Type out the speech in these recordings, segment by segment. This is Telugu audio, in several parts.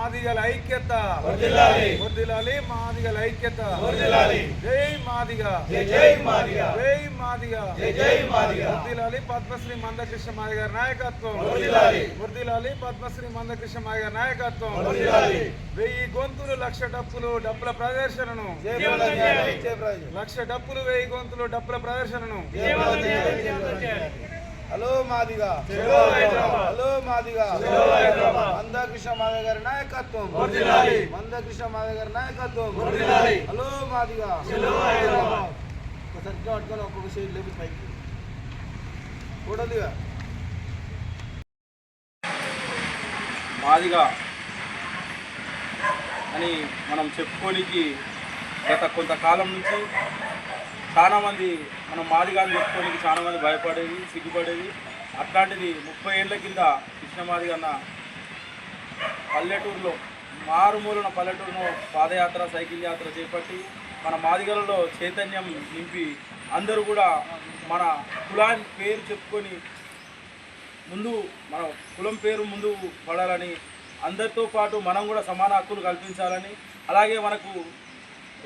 మాదిగల ఐక్యత వర్ధిల్లాలి మాదిగల ఐక్యత జై మాదిగ జై మాదిగ జై మాదిగ జై మాదిగ వర్ధిల్లాలి పద్మశ్రీ మందకృష్ణ మాదిగ గారి నాయకత్వం వర్ధిల్లాలి పద్మశ్రీ మందకృష్ణ మాదిగ గారి నాయకత్వం 1000 గొంతులు 1,00,000 డప్పులు డప్పుల ప్రదర్శనను 1,00,000 డప్పులు 1000 గొంతులు డప్పుల ప్రదర్శనను హలో మాదిగా హలో మాదిగా మందకృష్ణ మాదిగ గారి నాయకత్వం మందకృష్ణ మాదిగ గారి నాయకత్వం హలో మాదిగా పట్టుకొని ఒక్కొక్క సైడ్ లేపు పైకి చూడదుగా మాదిగా అని మనం చెప్పుకోనికి గత కొంతకాలం నుంచి చాలామంది మనం మాదిగాని చెప్పుకోనికి చాలామంది భయపడేది సిగ్గుపడేది. అట్లాంటిది 30 ఏళ్ల కింద కృష్ణ మాదిగ అన్న పల్లెటూరులో మారుమూలన పల్లెటూరును పాదయాత్ర సైకిల్ యాత్ర చేపట్టి మన మాదిగలలో చైతన్యం నింపి అందరూ కూడా మన కులాన్ని పేరు చెప్పుకొని ముందు మన కులం పేరు ముందు పడాలని, అందరితో పాటు మనం కూడా సమాన హక్కులు కల్పించాలని, అలాగే మనకు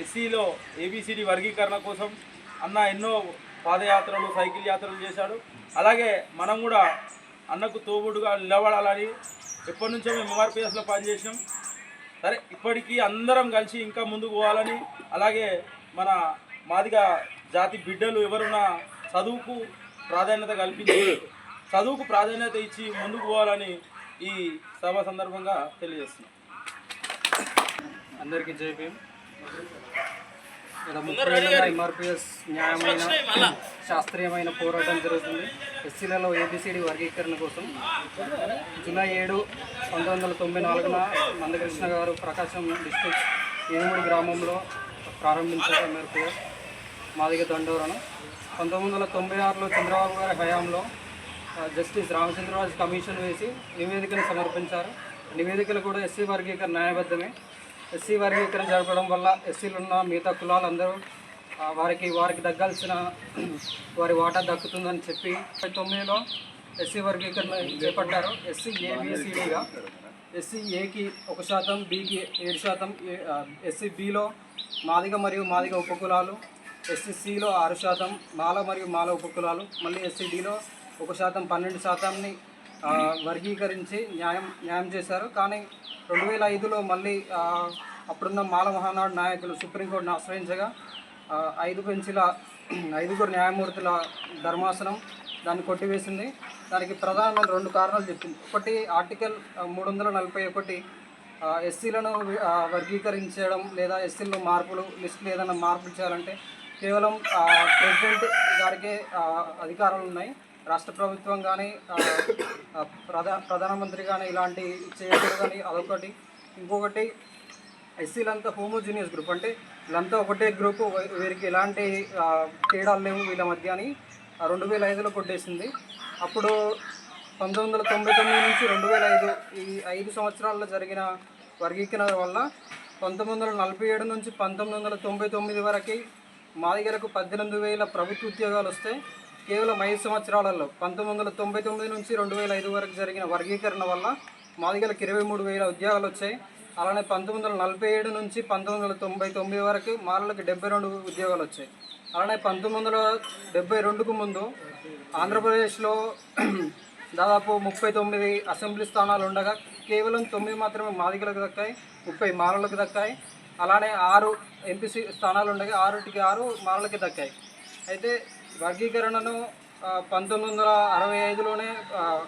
ఎస్సీలో ఏబిసిడి వర్గీకరణ కోసం అన్న ఎన్నో పాదయాత్రలు సైకిల్ యాత్రలు చేశాడు. అలాగే మనం కూడా అన్నకు తోబుడుగా నిలబడాలని ఎప్పటి నుంచో మేము ఎంఆర్పిఎస్లో పనిచేసినాం. సరే ఇప్పటికీ అందరం కలిసి ఇంకా ముందుకు పోవాలని, అలాగే మన మాదిగ జాతి బిడ్డలు ఎవరున్నా చదువుకు ప్రాధాన్యత కల్పించి చదువుకు ప్రాధాన్యత ఇచ్చి ముందుకు పోవాలని ఈ సభ సందర్భంగా తెలియజేస్తున్నాం. అందరికీ జై భీమ్. ఇక్కడ 30 ఏళ్ళ ఎంఆర్పిఎస్ న్యాయమైన శాస్త్రీయమైన పోరాటం జరుగుతుంది. ఎస్సీలలో ఏబిసిడి వర్గీకరణ కోసం జూలై 7, 1994న మందకృష్ణ గారు ప్రకాశం డిస్ట్రిక్ట్ ఏనుగుడి గ్రామంలో ప్రారంభించారు ఎంఆర్పిఎస్ మాదిగ దండోరణ. 1996లో చంద్రబాబు గారి హయాంలో జస్టిస్ రామచంద్రరాజు కమిషన్ వేసి నివేదికను సమర్పించారు. నివేదికలు కూడా ఎస్సీ వర్గీకరణ న్యాయబద్ధమే. ఎస్సీ వర్గీకరణ జరపడం వల్ల ఎస్సీలు ఉన్న మిగతా కులాలందరూ వారికి దక్కాల్సిన వారి వాటా దక్కుతుందని చెప్పి 2009లో ఎస్సీ వర్గీకరణ చేపట్టారు. ఎస్సీ ఏబిసిడిగా ఎస్సీ ఏకి 1%, బికి 7%, ఎస్సీ బిలో మాదిగ మరియు మాదిగ ఉపకులాలు, ఎస్సీ సిలో 6%, మాల మరియు మాల ఉపకులాలు, మళ్ళీ ఎస్సీ డిలో 1%, 12%ని వర్గీకరించి న్యాయం చేశారు. కానీ 2005లో మళ్ళీ అప్పుడున్న మాల మహానాడు నాయకులు సుప్రీంకోర్టును ఆశ్రయించగా 5 బెంచీల 5 న్యాయమూర్తుల ధర్మాసనం దాన్ని కొట్టివేసింది. దానికి ప్రధానమైన 2 కారణాలు చెప్పింది. ఒకటి, ఆర్టికల్ 341 ఎస్సీలను వర్గీకరించడం లేదా ఎస్సీల్లో మార్పులు లిస్టులు ఏదైనా మార్పులు చేయాలంటే కేవలం ప్రెసిడెంట్ గారికే అధికారాలు ఉన్నాయి. రాష్ట్ర ప్రభుత్వం కానీ ప్రధానమంత్రి కానీ ఇలాంటి చేయకూడదని అదొకటి. ఇంకొకటి, ఎస్సీలంతా హోమోజీనియస్ గ్రూప్, అంటే వీళ్ళంతా ఒకటే గ్రూపు, వీరికి ఎలాంటి తేడాలు లేవు వీళ్ళ మధ్య అని 2005లో కొట్టేసింది. అప్పుడు 1999 నుంచి 2005 ఈ 5 సంవత్సరాల్లో జరిగిన వర్గీకరణ వల్ల 1947 నుంచి 1999 వరకు మాదిగలకు 18,000 ప్రభుత్వ ఉద్యోగాలు వస్తాయి. కేవలం 5 సంవత్సరాలలో 1999 నుంచి 2005 వరకు జరిగిన వర్గీకరణ వల్ల మాదిగలకు 23,000 ఉద్యోగాలు వచ్చాయి. అలానే 1947 నుంచి 1999 వరకు మాలలకు 72 ఉద్యోగాలు వచ్చాయి. అలానే 1972కు ముందు ఆంధ్రప్రదేశ్లో దాదాపు 39 అసెంబ్లీ స్థానాలు ఉండగా కేవలం 9 మాత్రమే మాదిగలకు దక్కాయి, 30 మాలలకు దక్కాయి. అలానే 6 ఎంపీసీ స్థానాలు ఉండగా 6కి 6 మాలలకి దక్కాయి. అయితే వర్గీకరణను 1965లోనే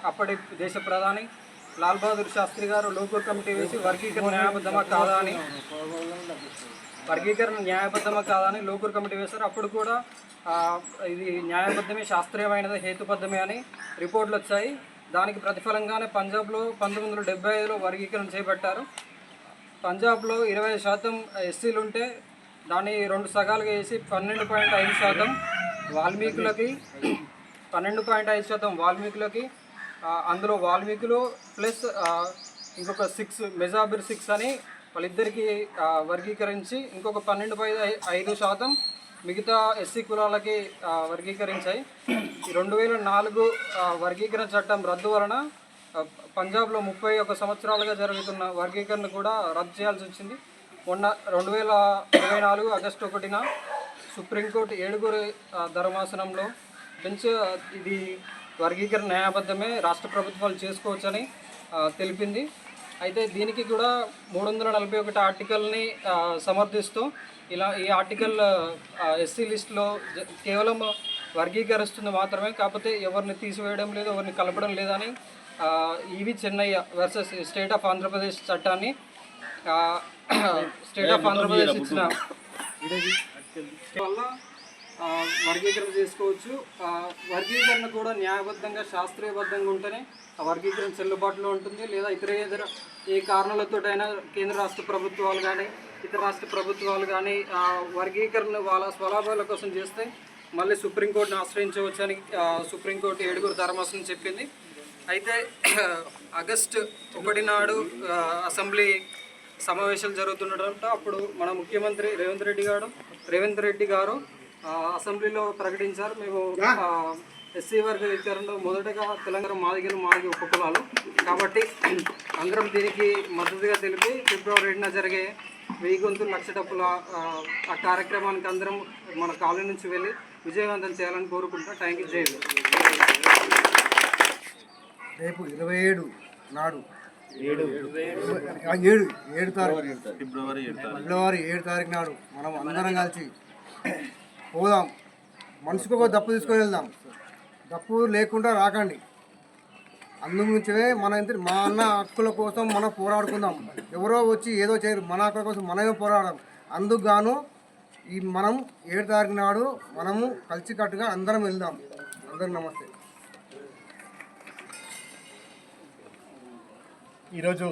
అప్పటి దేశ ప్రధాని లాల్ బహదూర్ శాస్త్రి గారు లోకూర్ కమిటీ వేసి వర్గీకరణ న్యాయబద్ధమా కాదా అని లోకూర్ కమిటీ వేశారు. అప్పుడు కూడా ఇది న్యాయబద్ధమే, శాస్త్రీయమైనది, హేతుబద్ధమే అని రిపోర్ట్లు వచ్చాయి. దానికి ప్రతిఫలంగానే పంజాబ్లో 1975లో వర్గీకరణ చేపట్టారు. పంజాబ్లో 20% ఎస్సీలు ఉంటే దాన్ని 2 సగాలుగా వేసి 12.5% వాల్మీకులకి 12.5% వాల్మీకులకి, అందులో వాల్మీకులు ప్లస్ ఇంకొక 6 మెజాబిర్ 6 అని వాళ్ళిద్దరికి వర్గీకరించి ఇంకొక 12.5% మిగతా ఎస్సీ కులాలకి వర్గీకరించాయి. ఈ 2004 వర్గీకరణ చట్టం రద్దు వలన పంజాబ్లో 31 సంవత్సరాలుగా జరుగుతున్న వర్గీకరణ కూడా రద్దు చేయాల్సి వచ్చింది. మొన్న 2024 ఆగస్టు 1న సుప్రీంకోర్టు 7 ధర్మాసనంలో బెంచ్ ఇది వర్గీకరణ న్యాయబద్ధమే, రాష్ట్ర ప్రభుత్వాలు చేసుకోవచ్చని తెలిపింది. అయితే దీనికి కూడా 341 ఆర్టికల్ని సమర్థిస్తూ ఈ ఆర్టికల్ ఎస్సీ లిస్టులో కేవలం వర్గీకరిస్తుంది మాత్రమే, కాకపోతే ఎవరిని తీసివేయడం లేదు, ఎవరిని కలపడం లేదని ఈవి Chennaiah versus state of Andhra Pradesh చట్టాన్ని స్టేట్ ఆఫ్ ఆంధ్రప్రదేశ్ ఇచ్చిన వల్ల వర్గీకరణ చేసుకోవచ్చు. వర్గీకరణ కూడా న్యాయబద్ధంగా శాస్త్రీయబద్ధంగా ఉంటేనే ఆ వర్గీకరణ చెల్లుబాటులో ఉంటుంది. లేదా ఇతర ఏ కారణాలతోటైనా కేంద్ర రాష్ట్ర ప్రభుత్వాలు కానీ ఇతర రాష్ట్ర ప్రభుత్వాలు కానీ వర్గీకరణ వాళ్ళ స్వలాభాల కోసం చేస్తే మళ్ళీ సుప్రీంకోర్టుని ఆశ్రయించవచ్చని సుప్రీంకోర్టు 7 ధర్మాసనం చెప్పింది. అయితే ఆగస్టు 1 నాడు అసెంబ్లీ సమావేశాలు జరుగుతుండటంతో అప్పుడు మన ముఖ్యమంత్రి రేవంత్ రెడ్డి గారు అసెంబ్లీలో ప్రకటించారు, మేము ఎస్సీ వర్గీకరణలో మొదటగా తెలంగాణ మాదిగ ఉపకులాలు కాబట్టి అందరం దీనికి మద్దతుగా తెలిపి ఫిబ్రవరి 2న జరిగే 1000 గొంతులు 1,00,000 డప్పుల ఆ కార్యక్రమానికి అందరం మన కాలనీ నుంచి వెళ్ళి విజయవంతం చేయాలని కోరుకుంటున్నాం. Thank you. జై హింద్. రేపు 27 నాడు 7 తారీఖు ఫిబ్రవరి 7 తారీఖు నాడు మనం అందరం కలిసి పోదాం. మనసుకు ఒక దప్పు తీసుకొని వెళ్దాం. దప్పు లేకుండా రాకండి. అందుగురించే మా అన్న హక్కుల కోసం మనం పోరాడుకుందాం. ఎవరో వచ్చి ఏదో చేయరు, మన హక్కుల కోసం మనమే పోరాడదాం. అందుకు గాను మనం 7 తారీఖు నాడు మనము కలిసికట్టుగా అందరం వెళ్దాం. అందరం నమస్తే. ఈరోజు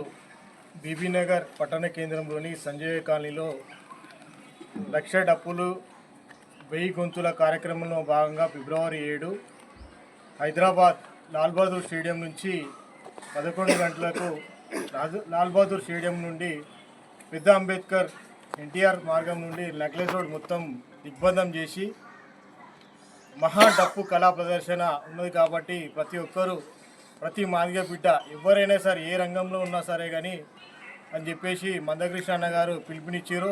బీబీనగర్ పట్టణ కేంద్రంలోని సంజయ్ కాలనీలో 1,00,000 డప్పులు 1000 గొంతుల కార్యక్రమంలో భాగంగా ఫిబ్రవరి 7 హైదరాబాద్ లాల్ బహదూర్ స్టేడియం నుంచి 11 గంటలకు లాల్ బహదూర్ స్టేడియం నుండి పెద్ద అంబేద్కర్ ఎన్టీఆర్ మార్గం నుండి నెక్లెస్ రోడ్ మొత్తం దిగ్బంధం చేసి మహా డప్పు కళా ప్రదర్శన ఉన్నది కాబట్టి ప్రతి ఒక్కరూ ప్రతి మాదిగ బిడ్డ ఎవరైనా సరే ఏ రంగంలో ఉన్నా సరే కానీ అని చెప్పేసి మందకృష్ణ అన్న గారు పిలుపునిచ్చారు.